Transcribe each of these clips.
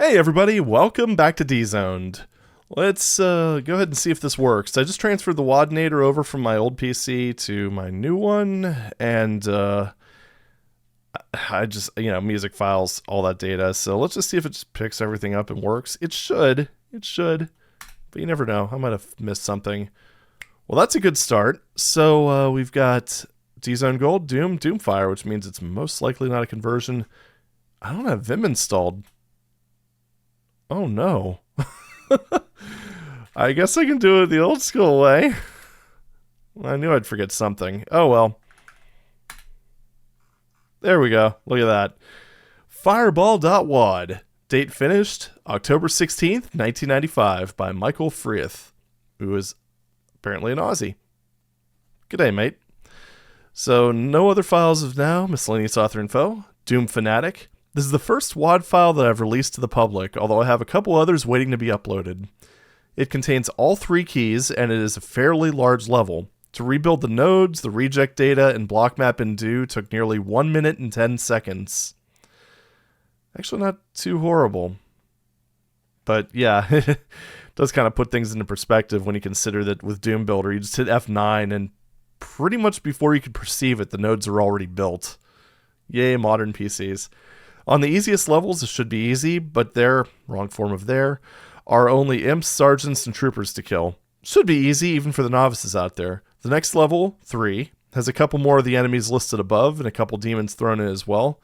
Hey everybody, welcome back to D-Zoned. Let's go ahead and see if this works. I just transferred the WADnator over from my old PC to my new one, and I just, music files, all that data. So let's just see if it just picks everything up and works. It should, but you never know. I might have missed something. Well, that's a good start. So we've got D-Zone Gold, Doom, Doomfire, which means it's most likely not a conversion. I don't have Vim installed. Oh no. I guess I can do it the old school way. I knew I'd forget something. Oh well. There we go. Look at that. Fireball.WAD. Date finished October 16th, 1995 by Michael Freeth, who is apparently an Aussie. G'day, mate. So no other files of now. Miscellaneous author info. Doom Fanatic. This is the first WAD file that I've released to the public, although I have a couple others waiting to be uploaded. It contains all 3 keys, and it is a fairly large level. To rebuild the nodes, the reject data, and block map in Do took nearly 1 minute and 10 seconds. Actually not too horrible. But yeah, it does kind of put things into perspective when you consider that with Doom Builder, you just hit F9, and pretty much before you could perceive it, the nodes are already built. Yay, modern PCs. On the easiest levels, it should be easy, but there, wrong form of there, are only imps, sergeants, and troopers to kill. Should be easy, even for the novices out there. The next level, 3, has a couple more of the enemies listed above, and a couple demons thrown in as well.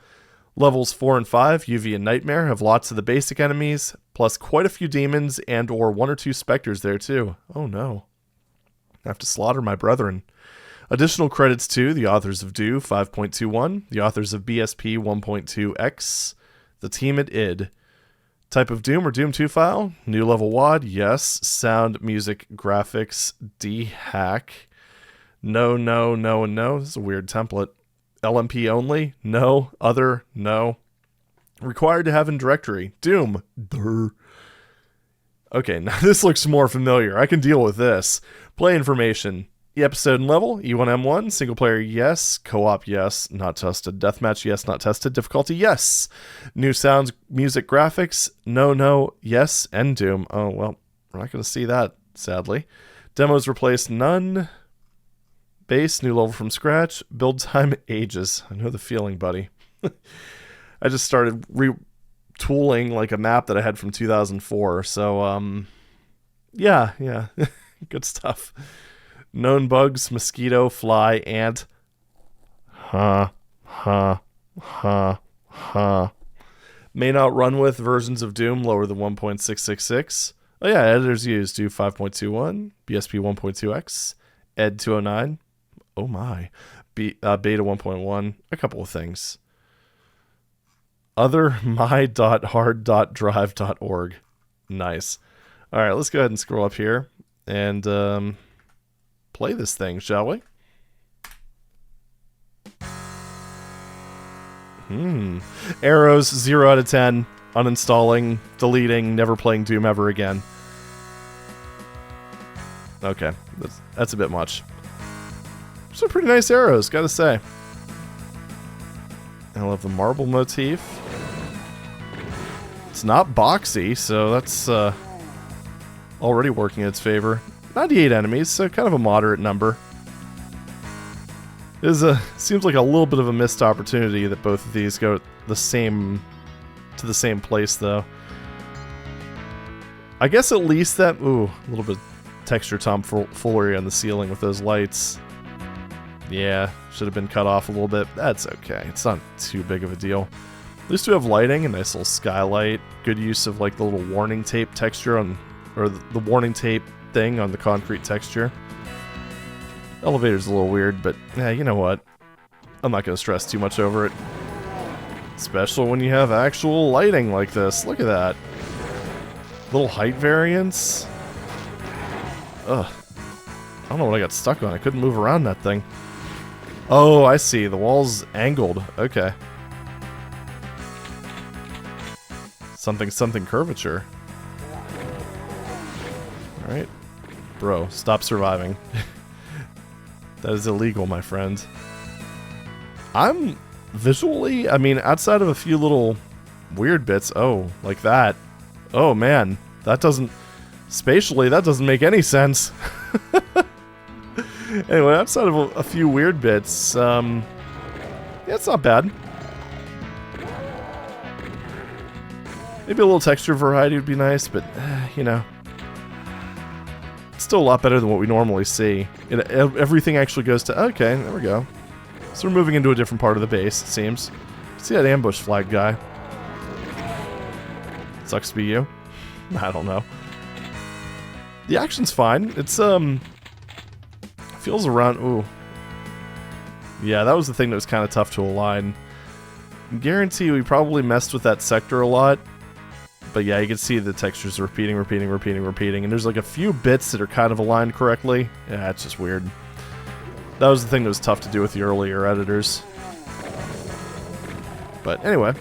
Levels 4 and 5, UV and Nightmare, have lots of the basic enemies, plus quite a few demons and or 1 or 2 specters there too. Oh no. I have to slaughter my brethren. Additional credits to the authors of Do 5.21, the authors of BSP 1.2x, the team at id. Type of Doom or Doom 2 file, new level WAD, yes. Sound, music, graphics, D-hack. No, no, no, and no. This is a weird template. LMP only, no. Other, no. Required to have in directory, Doom. Durr. Okay, now this looks more familiar. I can deal with this. Play information. Episode and level, E1M1, single player, yes. Co-op, yes. Not tested. Deathmatch, yes. Not tested. Difficulty, yes. New sounds, music, graphics, no, no, yes, and Doom. Oh, well, we're not going to see that, sadly. Demos replaced, none. Base, new level from scratch. Build time, ages. I know the feeling, buddy. I just started retooling like a map that I had from 2004, so, yeah. Good stuff. Known bugs, mosquito, fly, ant. May not run with versions of Doom lower than 1.666. Oh yeah, editors used Do 5.21, BSP 1.2x, Ed 209. Oh my. Beta 1.1. A couple of things. Other my.hard.drive.org. Nice. All right, let's go ahead and scroll up here and play this thing, shall we? Arrows, 0 out of 10. Uninstalling, deleting, never playing Doom ever again. Okay, that's a bit much. Some pretty nice arrows, gotta say. I love the marble motif. It's not boxy, so that's already working in its favor. 98 enemies, so kind of a moderate number. It seems like a little bit of a missed opportunity that both of these go to the same place, though. I guess at least that... Ooh, a little bit of texture tomfoolery on the ceiling with those lights. Yeah, should have been cut off a little bit. That's okay. It's not too big of a deal. At least we have lighting, a nice little skylight. Good use of like the little warning tape texture on... Or the warning tape thing on the concrete texture. Elevator's a little weird, but yeah, you know what? I'm not going to stress too much over it. Especially when you have actual lighting like this. Look at that. Little height variance. Ugh. I don't know what I got stuck on. I couldn't move around that thing. Oh, I see. The wall's angled. Okay. Something curvature. Alright. Bro, stop surviving. That is illegal, my friend. I'm visually, I mean, outside of a few little weird bits, oh, like that. Oh man, that doesn't... Spatially, that doesn't make any sense. Anyway, outside of a few weird bits, yeah, it's not bad. Maybe a little texture variety would be nice, but, you know. It's still a lot better than what we normally see. Everything actually goes to... Okay, there we go. So we're moving into a different part of the base, it seems. See that ambush flag guy? Sucks to be you. I don't know. The action's fine. It's, feels around... Ooh. Yeah, that was the thing that was kind of tough to align. I guarantee we probably messed with that sector a lot. But yeah, you can see the textures repeating, and there's like a few bits that are kind of aligned correctly. Yeah, it's just weird. That was the thing that was tough to do with the earlier editors. But anyway,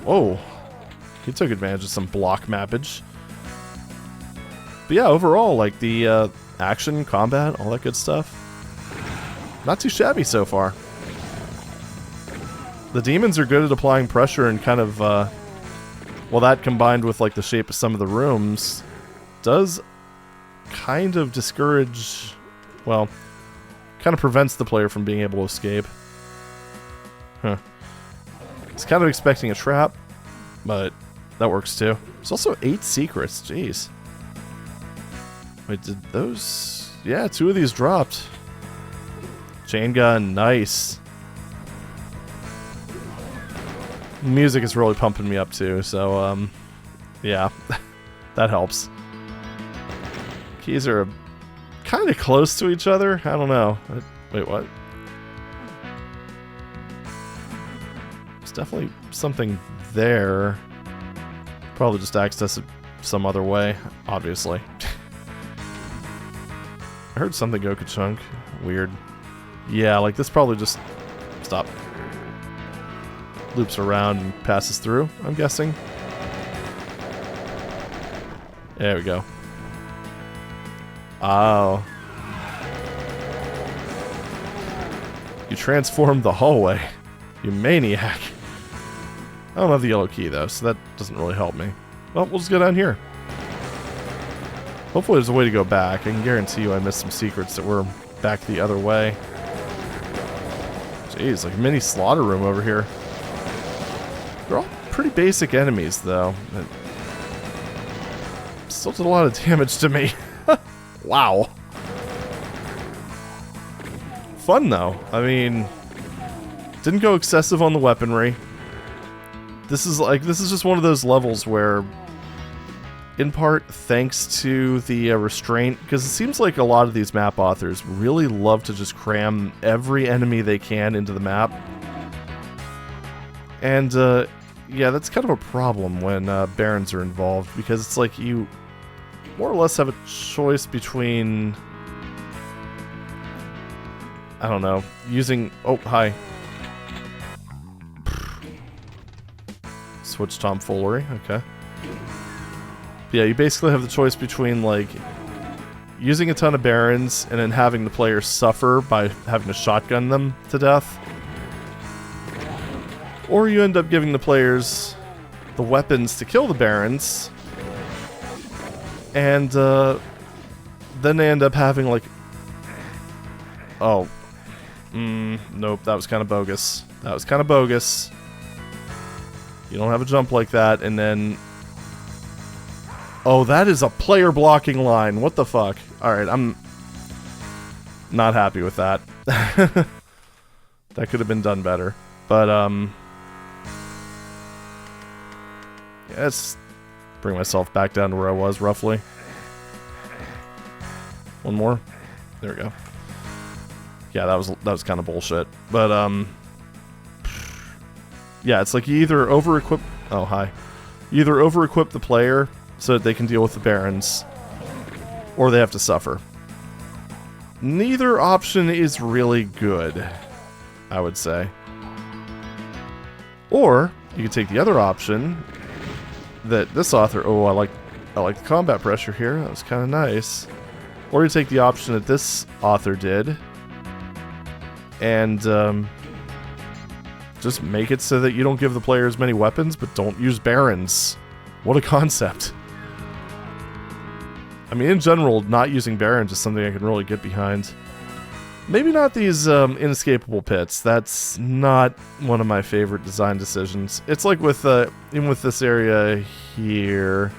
oh, he took advantage of some block mappage. But yeah, overall, like the action, combat, all that good stuff, not too shabby so far. The demons are good at applying pressure and kind of, well, that combined with like the shape of some of the rooms does kind of discourage, well, kind of prevents the player from being able to escape. Huh. I was kind of expecting a trap, but that works too. There's also 8 secrets, jeez. Wait, did those... Yeah, 2 of these dropped. Chain gun, nice. Music is really pumping me up too, so, yeah, that helps. Keys are kind of close to each other. I don't know. Wait, what? There's definitely something there. Probably just access it some other way, obviously. I heard something go ka-chunk. Weird. Yeah, like this probably just... Stop. Loops around and passes through, I'm guessing. There we go. Oh. You transformed the hallway. You maniac. I don't have the yellow key though, so that doesn't really help me. Well, we'll just go down here. Hopefully there's a way to go back. I can guarantee you I missed some secrets that were back the other way. Jeez, like a mini slaughter room over here. They're all pretty basic enemies, though. It still did a lot of damage to me. Wow. Fun, though. I mean, didn't go excessive on the weaponry. This is just one of those levels where, in part, thanks to the restraint, because it seems like a lot of these map authors really love to just cram every enemy they can into the map. And, yeah, that's kind of a problem when barons are involved, because it's like you more or less have a choice between, I don't know, using... Oh, hi. Switch tomfoolery, okay. Yeah, you basically have the choice between, like, using a ton of barons and then having the players suffer by having to shotgun them to death. Or you end up giving the players the weapons to kill the barons, and then they end up having, like... Oh. Nope, that was kind of bogus. That was kind of bogus. You don't have a jump like that, and then... Oh, that is a player blocking line. What the fuck? Alright, I'm not happy with that. That could have been done better. But, yeah, let's bring myself back down to where I was, roughly. One more. There we go. Yeah, that was kind of bullshit. But, yeah, it's like you either over-equip... Oh, hi. You either over-equip the player so that they can deal with the barons, or they have to suffer. Neither option is really good, I would say. Or, you can take the other option that this author... Oh, I like the combat pressure here. That was kind of nice. Or you take the option that this author did, and just make it so that you don't give the player as many weapons, but don't use barons. What a concept. I mean, in general, not using barons is something I can really get behind. Maybe not these inescapable pits. That's not one of my favorite design decisions. It's like with, even with this area here.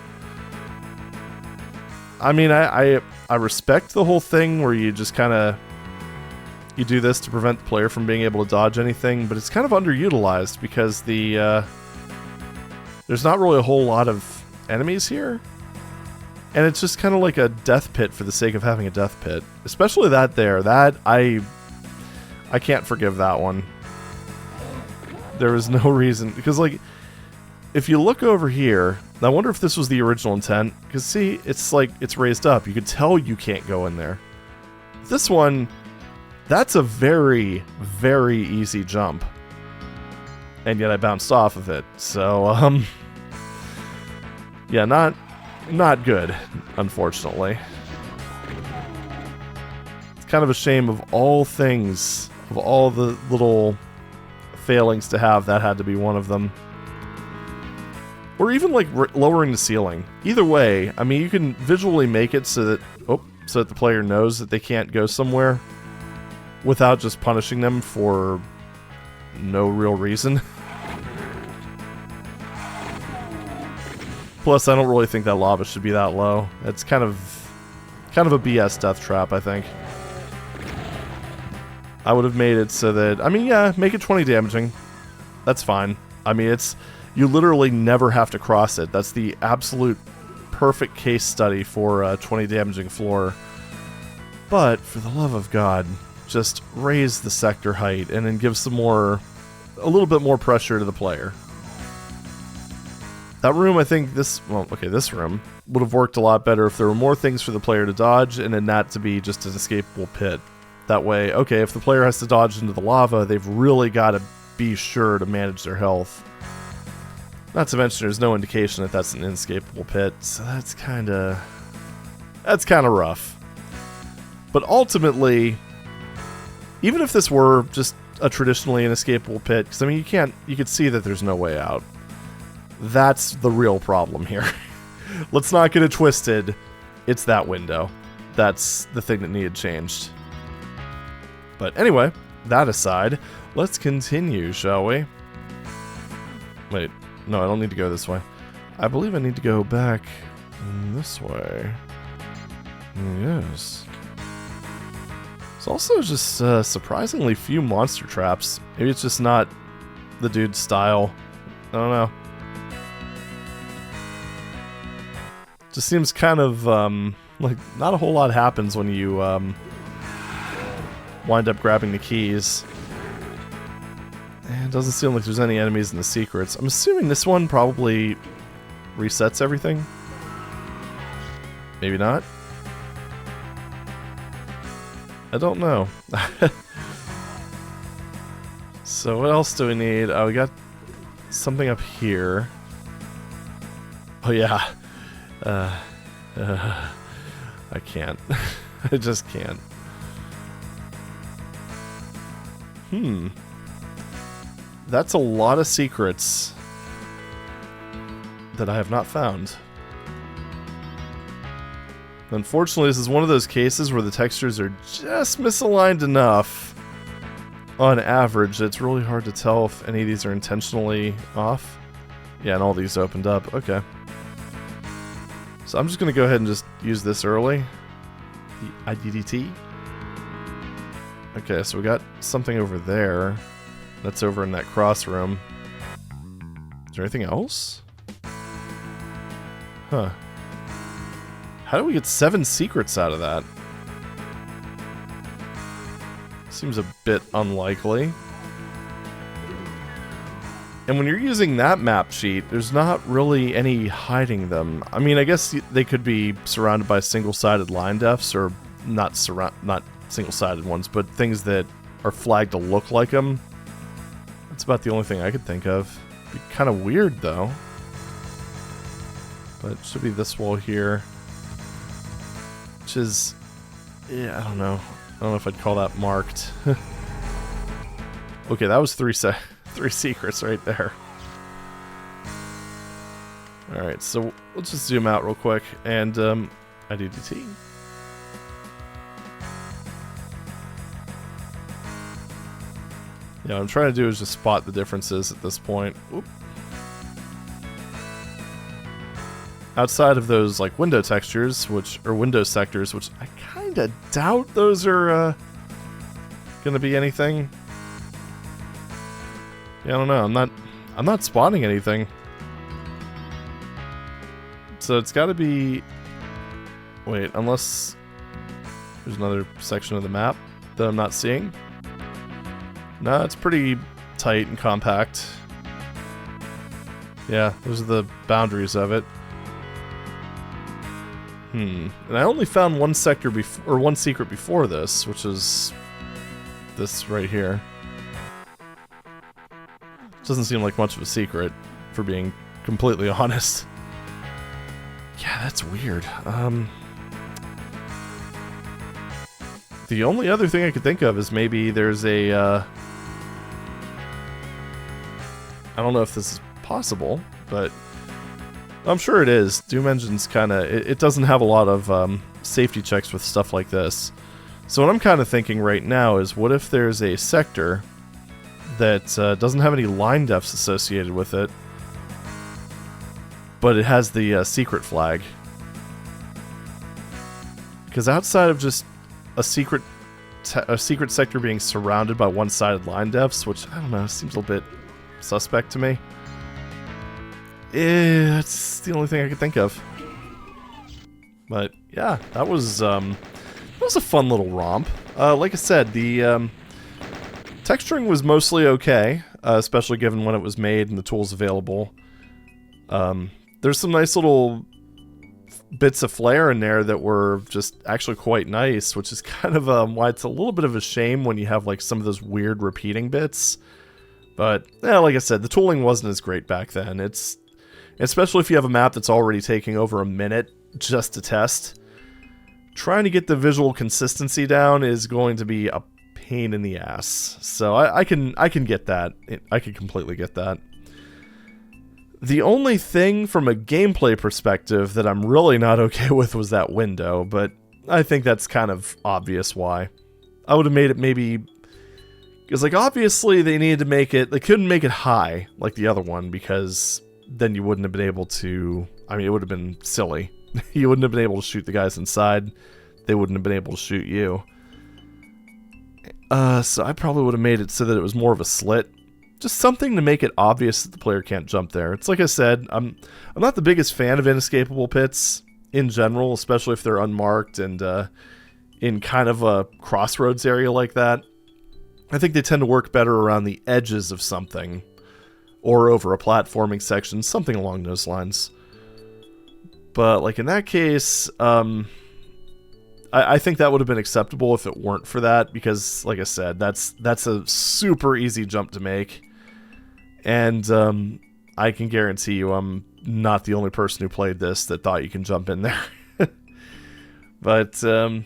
I mean, I respect the whole thing where you just kind of, you do this to prevent the player from being able to dodge anything, but it's kind of underutilized because there's not really a whole lot of enemies here. And it's just kind of like a death pit for the sake of having a death pit. Especially that there. That, I can't forgive that one. There was no reason. Because, like, if you look over here, I wonder if this was the original intent. Because, see, it's like, it's raised up. You could tell you can't go in there. This one, that's a very, very easy jump. And yet I bounced off of it. So, yeah, not good, unfortunately. It's kind of a shame of all things, of all the little failings to have, that had to be one of them. Or even like lowering the ceiling. Either way, I mean, you can visually make it so that, so that the player knows that they can't go somewhere without just punishing them for no real reason. Plus, I don't really think that lava should be that low. It's kind of a BS death trap, I think. I would have made it so that, I mean, yeah, make it 20 damaging. That's fine. I mean, you literally never have to cross it. That's the absolute perfect case study for a 20 damaging floor. But, for the love of God, just raise the sector height and then give a little bit more pressure to the player. That room, I think this room would have worked a lot better if there were more things for the player to dodge and then that to be just an escapable pit. That way, okay, if the player has to dodge into the lava, they've really got to be sure to manage their health. Not to mention there's no indication that that's an inescapable pit, so that's kind of rough. But ultimately, even if this were just a traditionally inescapable pit, because I mean you could see that there's no way out. That's the real problem here. Let's not get it twisted. It's that window. That's the thing that needed changed. But anyway, that aside, let's continue, shall we? Wait, no, I don't need to go this way. I believe I need to go back this way. Yes. There's also just surprisingly few monster traps. Maybe it's just not the dude's style. I don't know. Just seems kind of, like, not a whole lot happens when you, wind up grabbing the keys. And it doesn't seem like there's any enemies in the secrets. I'm assuming this one probably resets everything. Maybe not. I don't know. So what else do we need? Oh, we got something up here. Oh, yeah. I can't. I just can't. That's a lot of secrets that I have not found. Unfortunately, this is one of those cases where the textures are just misaligned enough on average that it's really hard to tell if any of these are intentionally off. Yeah, and all these opened up. Okay. So I'm just going to go ahead and just use this early. The IDDT. Okay, so we got something over there. That's over in that cross room. Is there anything else? Huh. How do we get 7 secrets out of that? Seems a bit unlikely. And when you're using that map sheet, there's not really any hiding them. I mean, I guess they could be surrounded by single-sided line defs, or not single-sided ones, but things that are flagged to look like them. That's about the only thing I could think of. Be kind of weird, though. But it should be this wall here. Which is... yeah, I don't know. I don't know if I'd call that marked. Okay, that was 3 3 secrets right there. Alright, so let's just zoom out real quick, and IDDT. Yeah, what I'm trying to do is just spot the differences at this point. Oop. Outside of those like window textures, or window sectors, which I kind of doubt those are gonna be anything. Yeah, I don't know. I'm not spotting anything. So it's got to be. Wait, unless there's another section of the map that I'm not seeing. No, it's pretty tight and compact. Yeah, those are the boundaries of it. And I only found one sector or one secret before this, which is this right here. Doesn't seem like much of a secret, for being completely honest. Yeah, that's weird. The only other thing I could think of is maybe there's a, I don't know if this is possible, but I'm sure it is. Doom Engine's kind of, it doesn't have a lot of safety checks with stuff like this. So what I'm kind of thinking right now is, what if there's a sector that doesn't have any line defs associated with it, but it has the secret flag? Because outside of just a secret sector being surrounded by one-sided line defs, which, I don't know, seems a little bit suspect to me. That's the only thing I could think of. But yeah, that was a fun little romp. Like I said, the texturing was mostly okay, especially given when it was made and the tools available. There's some nice little bits of flair in there that were just actually quite nice, which is kind of why it's a little bit of a shame when you have like some of those weird repeating bits. But yeah, like I said, the tooling wasn't as great back then. It's especially if you have a map that's already taking over a minute just to test. Trying to get the visual consistency down is going to be a pain in the ass. So I can get that. I can completely get that. The only thing from a gameplay perspective that I'm really not okay with was that window, but I think that's kind of obvious why. I would have made it maybe... Because, like, obviously they needed to make it... They couldn't make it high like the other one, because then you wouldn't have been able to... I mean, it would have been silly. You wouldn't have been able to shoot the guys inside. They wouldn't have been able to shoot you. So I probably would have made it so that it was more of a slit. Just something to make it obvious that the player can't jump there. It's like I said, I'm not the biggest fan of inescapable pits in general, especially if they're unmarked and in kind of a crossroads area like that. I think they tend to work better around the edges of something, or over a platforming section, something along those lines. But like in that case, I think that would have been acceptable if it weren't for that, because like I said, that's a super easy jump to make. And I can guarantee you I'm not the only person who played this that thought you can jump in there. But I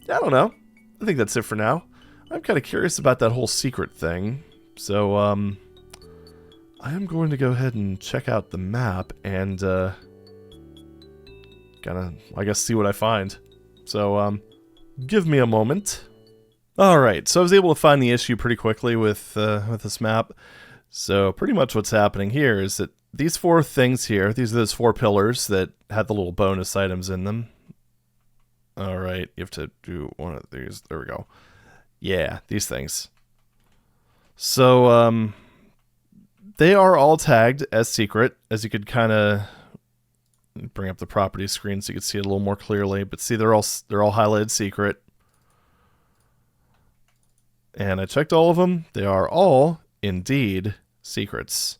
don't know. I think that's it for now. I'm kind of curious about that whole secret thing. So I am going to go ahead and check out the map and kind of, I guess, see what I find. So give me a moment. Alright, so I was able to find the issue pretty quickly with this map. So pretty much what's happening here is that these 4 things here, these are those 4 pillars that had the little bonus items in them. Alright, you have to do one of these. There we go. Yeah, these things. So they are all tagged as secret, as you could kind of bring up the properties screen so you can see it a little more clearly. But see, they're all highlighted secret. And I checked all of them. They are all indeed secrets.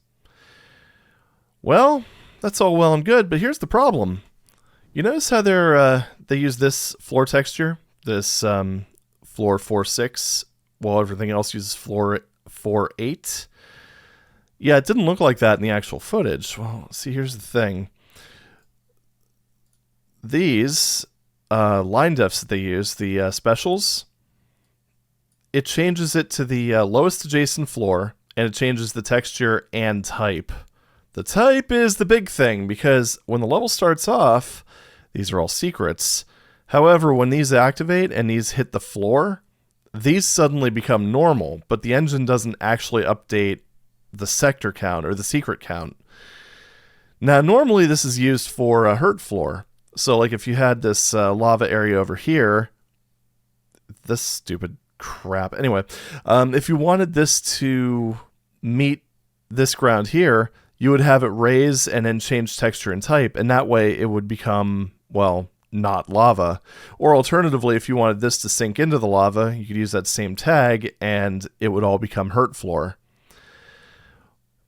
Well, that's all well and good, but here's the problem. You notice how they use this floor texture, this floor 4-6, while everything else uses floor 4-8? Yeah, it didn't look like that in the actual footage. Well, see, here's the thing. These line defs that they use, the specials, it changes it to the lowest adjacent floor and it changes the texture and type. The type is the big thing, because when the level starts off, these are all secrets. However, when these activate and these hit the floor, these suddenly become normal, but the engine doesn't actually update the sector count or the secret count. Now, normally this is used for a hurt floor. So, like if you had this lava area over here, this stupid crap. Anyway, if you wanted this to meet this ground here, you would have it raise and then change texture and type, and that way it would become, well, not lava. Or alternatively, if you wanted this to sink into the lava, you could use that same tag and it would all become hurt floor.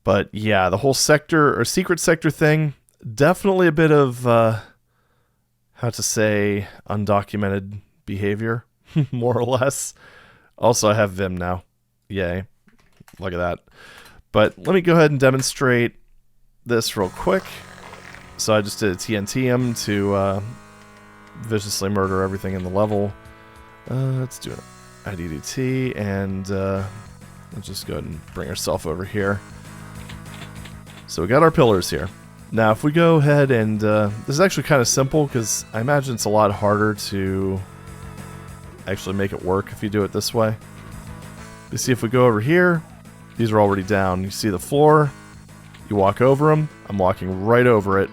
But yeah, the whole sector or secret sector thing, definitely a bit of, how to say, undocumented behavior, more or less. Also, I have Vim now. Yay. Look at that. But let me go ahead and demonstrate this real quick. So I just did a TNT him to viciously murder everything in the level. Let's do an IDDT, and let's just go ahead and bring ourselves over here. So we got our pillars here. Now if we go ahead and, this is actually kind of simple, because I imagine it's a lot harder to actually make it work if you do it this way. You see, if we go over here, these are already down. You see the floor, you walk over them, I'm walking right over it,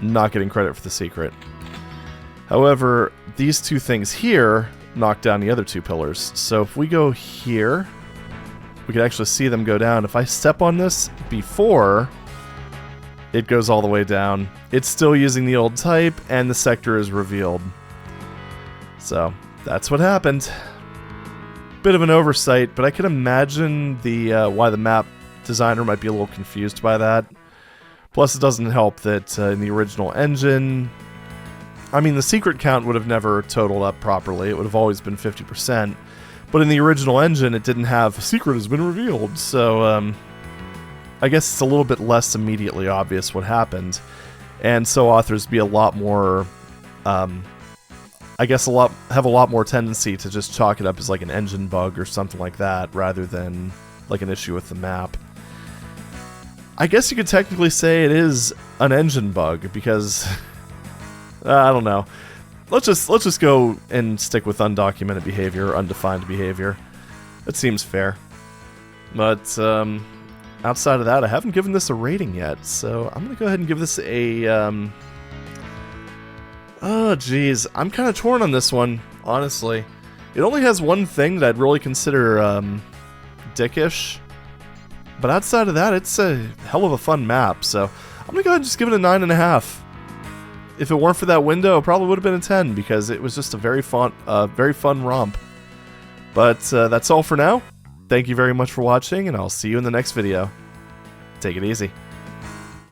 not getting credit for the secret. However, these two things here knock down the other two pillars. So if we go here, we can actually see them go down. If I step on this before it goes all the way down, it's still using the old type, and the sector is revealed. So that's what happened. Bit of an oversight, but I can imagine the why the map designer might be a little confused by that. Plus, it doesn't help that in the original engine, I mean, the secret count would have never totaled up properly. It would have always been 50%. But in the original engine, it didn't have, secret has been revealed. So, I guess it's a little bit less immediately obvious what happened. And so authors be a lot more, I guess have a lot more tendency to just chalk it up as like an engine bug or something like that, rather than like an issue with the map. I guess you could technically say it is an engine bug, because I don't know. Let's just go and stick with undocumented behavior, or undefined behavior. That seems fair. But outside of that, I haven't given this a rating yet, so I'm gonna go ahead and give this a oh geez, I'm kind of torn on this one, honestly. It only has one thing that I'd really consider dickish, but outside of that, it's a hell of a fun map, so I'm gonna go ahead and just give it a 9.5. If it weren't for that window, it probably would have been a 10, because it was just a very fun romp. But that's all for now. Thank you very much for watching, and I'll see you in the next video. Take it easy.